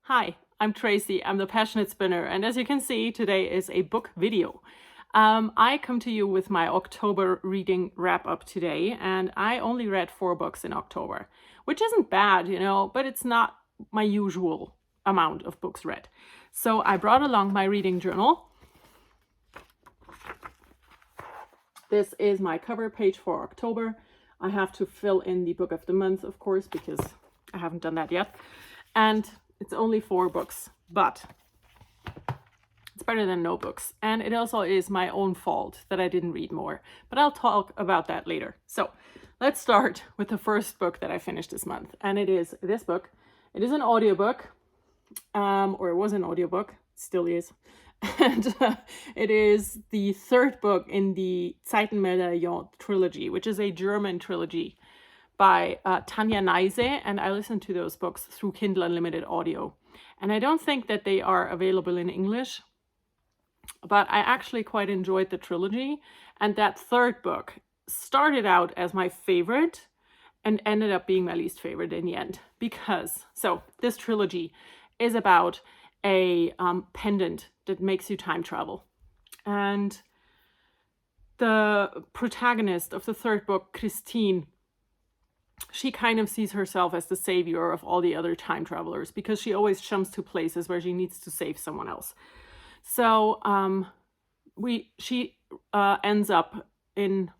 Hi, I'm Tracy. I'm the Passionate Spinner, and as you can see, today is a book video. I come to you with my October reading wrap-up today, and I only read 4 books in October, which isn't bad, but it's not my usual amount of books read. So I brought along my reading journal. This is my cover page for October. I have to fill in the book of the month, of course, because I haven't done that yet. And it's only 4 books, but it's better than no books. And it also is my own fault that I didn't read more, but I'll talk about that later. So let's start with the first book that I finished this month. And it is this book. It is an audiobook, or it was an audiobook, still is. And it is the 3rd book in the Zeitenmedaillon trilogy, which is a German trilogy by Tanja Neise, and I listened to those books through Kindle Unlimited Audio. And I don't think that they are available in English, but I actually quite enjoyed the trilogy. And that 3rd book started out as my favorite and ended up being my least favorite in the end. So this trilogy is about a pendant that makes you time travel. And the protagonist of the 3rd book, Christine, she kind of sees herself as the savior of all the other time travelers because she always jumps to places where she needs to save someone else. So she ends up in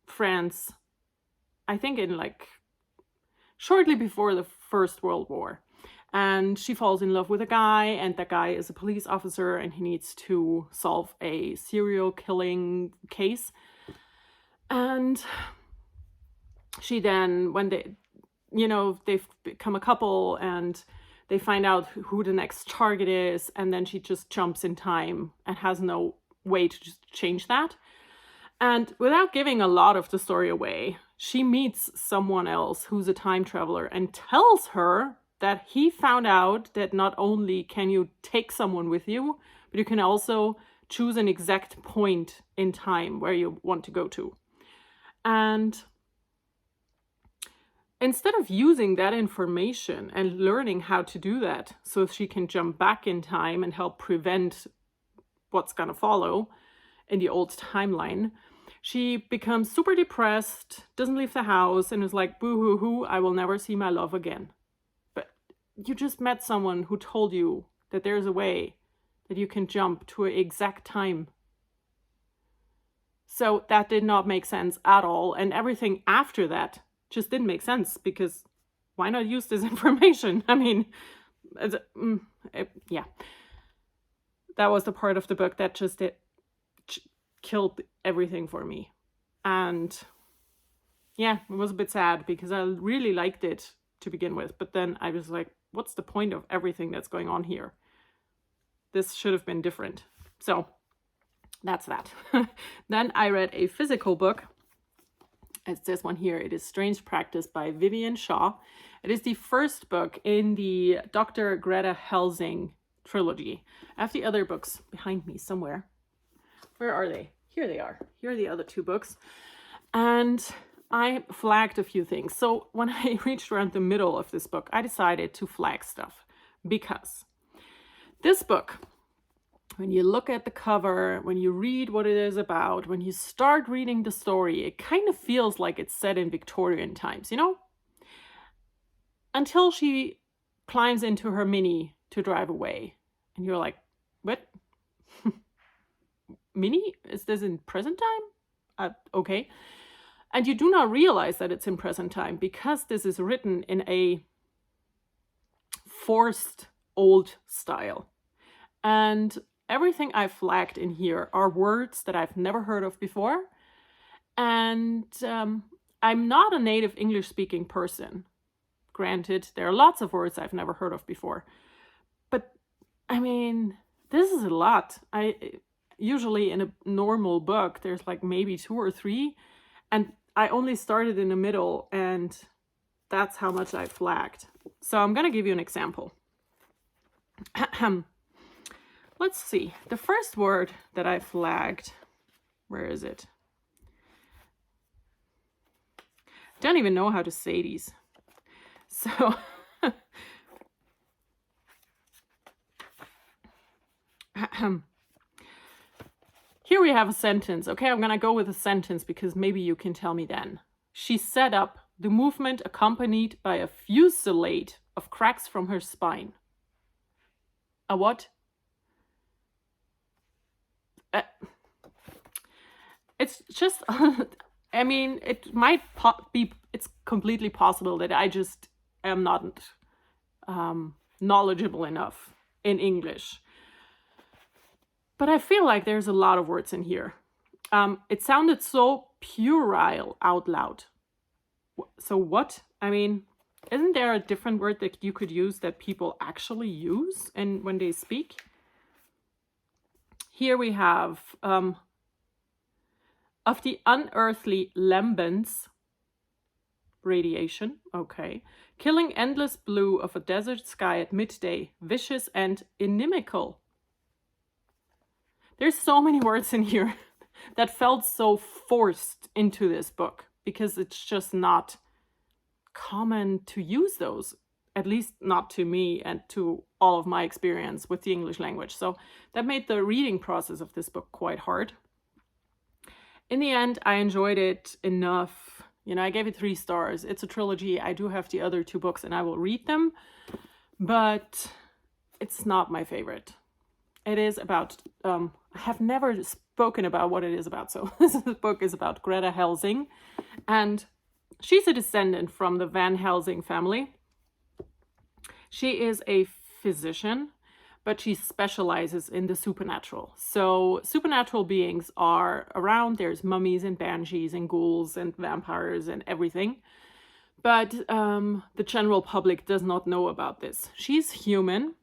France, I think shortly before the First World War. And she falls in love with a guy, and that guy is a police officer, and he needs to solve a serial killing case. And she then, when they've become a couple and they find out who the next target is, and then she just jumps in time and has no way to just change that. And without giving a lot of the story away, she meets someone else who's a time traveler and tells her that he found out that not only can you take someone with you, but you can also choose an exact point in time where you want to go to. And instead of using that information and learning how to do that so she can jump back in time and help prevent what's going to follow in the old timeline, she becomes super depressed, doesn't leave the house, and is like, boo-hoo-hoo, I will never see my love again. But you just met someone who told you that there's a way that you can jump to an exact time. So that did not make sense at all. And everything after that just didn't make sense, because why not use this information? I mean, yeah. That was the part of the book that just killed everything for me. And yeah, it was a bit sad because I really liked it to begin with. But then I was like, what's the point of everything that's going on here? This should have been different. So that's that. Then I read a physical book. It's this one here. It is Strange Practice by Vivian Shaw. It is the 1st book in the Dr. Greta Helsing trilogy. I have the other books behind me somewhere. Where are they? Here they are. Here are the other 2 books. And I flagged a few things. So when I reached around the middle of this book, I decided to flag stuff because this book, when you look at the cover, when you read what it is about, when you start reading the story, it kind of feels like it's set in Victorian times, Until she climbs into her Mini to drive away. And you're like, what? Mini? Is this in present time? Okay. And you do not realize that it's in present time because this is written in a forced old style. And everything I flagged in here are words that I've never heard of before. And I'm not a native English-speaking person. Granted, there are lots of words I've never heard of before. But, I mean, this is a lot. Usually in a normal book, there's like maybe 2 or 3. And I only started in the middle, and that's how much I flagged. So I'm going to give you an example. Let's see. The first word that I flagged, where is it? I don't even know how to say these. So Here we have a sentence. Okay, I'm gonna go with a sentence because maybe you can tell me then. She set up the movement accompanied by a fusillade of cracks from her spine. A what? It's just, I mean, it might be, it's completely possible that I just am not knowledgeable enough in English. But I feel like there's a lot of words in here. It sounded so puerile out loud. So what? I mean, isn't there a different word that you could use that people actually use and when they speak? Here we have of the unearthly lambents, radiation, okay, killing endless blue of a desert sky at midday, vicious and inimical. There's so many words in here that felt so forced into this book because it's just not common to use those, at least not to me and to all of my experience with the English language. So that made the reading process of this book quite hard. In the end, I enjoyed it enough. You know, I gave it 3 stars. It's a trilogy. I do have the other 2 books and I will read them, but it's not my favorite. It is about, I have never spoken about what it is about. So this book is about Greta Helsing, and she's a descendant from the Van Helsing family. She is a physician, but she specializes in the supernatural. So supernatural beings are around. There's mummies and banshees and ghouls and vampires and everything. But the general public does not know about this. She's human,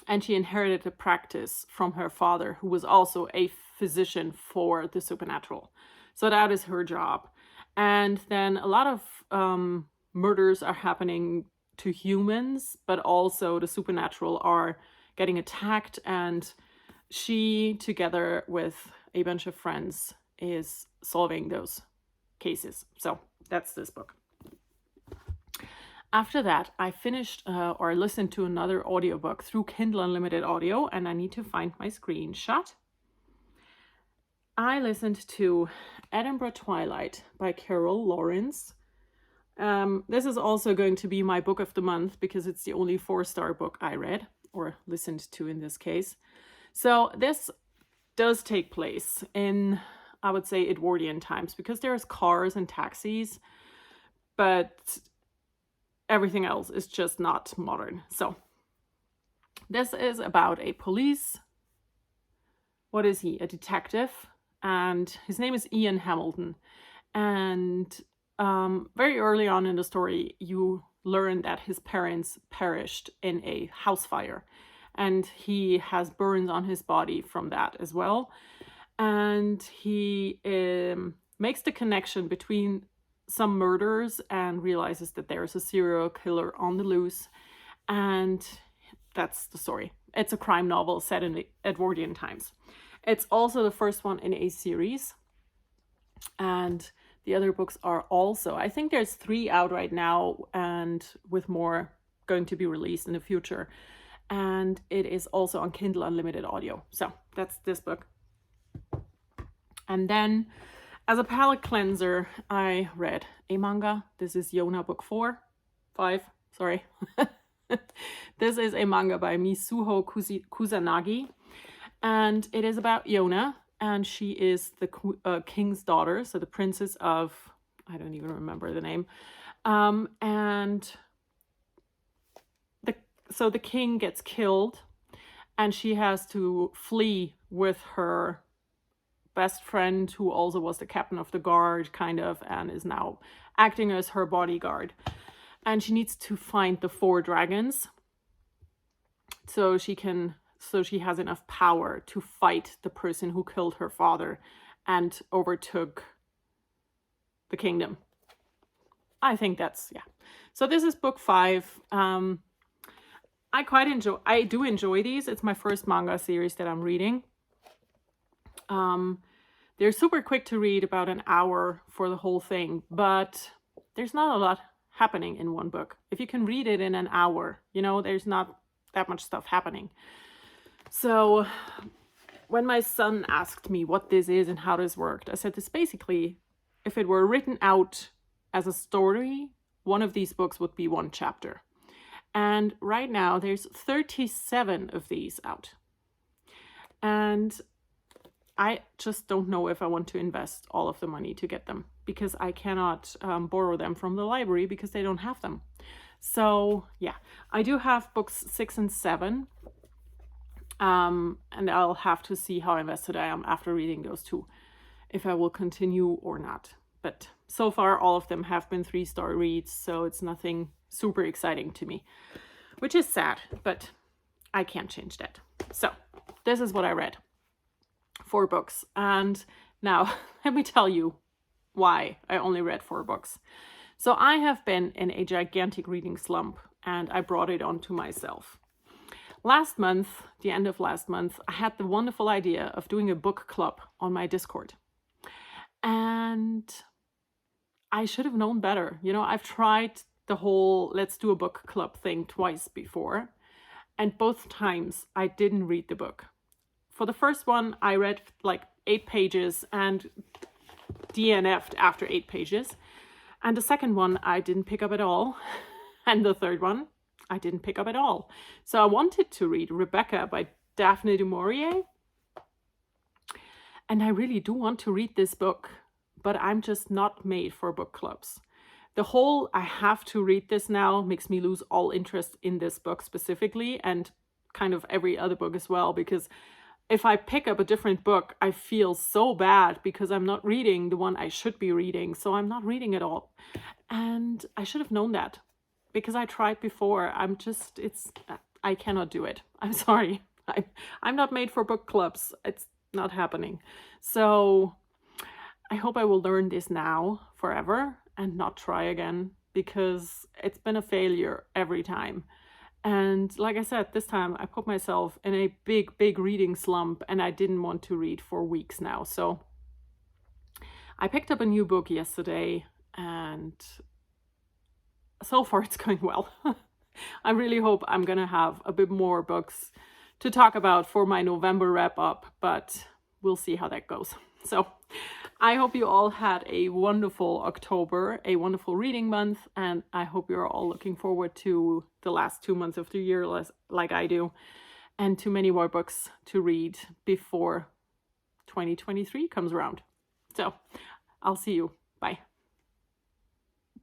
and she inherited a practice from her father, who was also a physician for the supernatural. So that is her job. And then a lot of murders are happening to humans, but also the supernatural are getting attacked, and she, together with a bunch of friends, is solving those cases. So that's this book. After that, I finished or listened to another audiobook through Kindle Unlimited Audio, and I need to find my screenshot. I listened to Edinburgh Twilight by Carol Lawrence. This is also going to be my book of the month because it's the only 4-star book I read or listened to in this case. So this does take place in, I would say, Edwardian times because there's cars and taxis, but everything else is just not modern. So this is about a police, what is he? A detective, and his name is Ian Hamilton. And very early on in the story, you learn that his parents perished in a house fire, and he has burns on his body from that as well. And he makes the connection between some murders and realizes that there is a serial killer on the loose, and that's the story. It's a crime novel set in the Edwardian times. It's also the first one in a series, and the other books are also, I think there's 3 out right now, and with more going to be released in the future. And it is also on Kindle Unlimited Audio. So that's this book. And then as a palate cleanser, I read a manga. This is Yona book 5, sorry. This is a manga by Misuho Kusanagi. And it is about Yona. And she is the king's daughter, so the princess of, I don't even remember the name. And so the king gets killed, and she has to flee with her best friend, who also was the captain of the guard, kind of, and is now acting as her bodyguard. And she needs to find the 4 dragons so she has enough power to fight the person who killed her father and overtook the kingdom. I think that's, yeah. So this is book 5. I do enjoy these. It's my first manga series that I'm reading. They're super quick to read, about an hour for the whole thing, but there's not a lot happening in one book. If you can read it in an hour, you know, there's not that much stuff happening. So when my son asked me what this is and how this worked, I said this basically, if it were written out as a story, one of these books would be one chapter. And right now there's 37 of these out. And I just don't know if I want to invest all of the money to get them, because I cannot borrow them from the library because they don't have them. So yeah, I do have books 6 and 7. And I'll have to see how invested I am after reading those two, if I will continue or not. But so far, all of them have been 3-star reads, so it's nothing super exciting to me, which is sad, but I can't change that. So this is what I read. 4 books. And now let me tell you why I only read 4 books. So I have been in a gigantic reading slump, and I brought it onto myself. Last month, the end of last month, I had the wonderful idea of doing a book club on my Discord. And I should have known better. You know, I've tried the whole let's do a book club thing twice before. And both times I didn't read the book. For the first one, I read like 8 pages and DNF'd after 8 pages. And the second one, I didn't pick up at all. And the third one, I didn't pick up at all. So I wanted to read Rebecca by Daphne du Maurier. And I really do want to read this book, but I'm just not made for book clubs. The whole I have to read this now makes me lose all interest in this book specifically, and kind of every other book as well, because if I pick up a different book, I feel so bad because I'm not reading the one I should be reading. So I'm not reading at all. And I should have known that because I tried before. I cannot do it. I'm sorry. I'm not made for book clubs. It's not happening. So I hope I will learn this now forever and not try again, because it's been a failure every time. And like I said, this time I put myself in a big reading slump, and I didn't want to read for weeks now. So I picked up a new book yesterday, and so far it's going well. I really hope I'm gonna have a bit more books to talk about for my November wrap up, but we'll see how that goes. So I hope you all had a wonderful October, a wonderful reading month, and I hope you're all looking forward to the last 2 months of the year like I do, and to many more books to read before 2023 comes around. So I'll see you. Bye.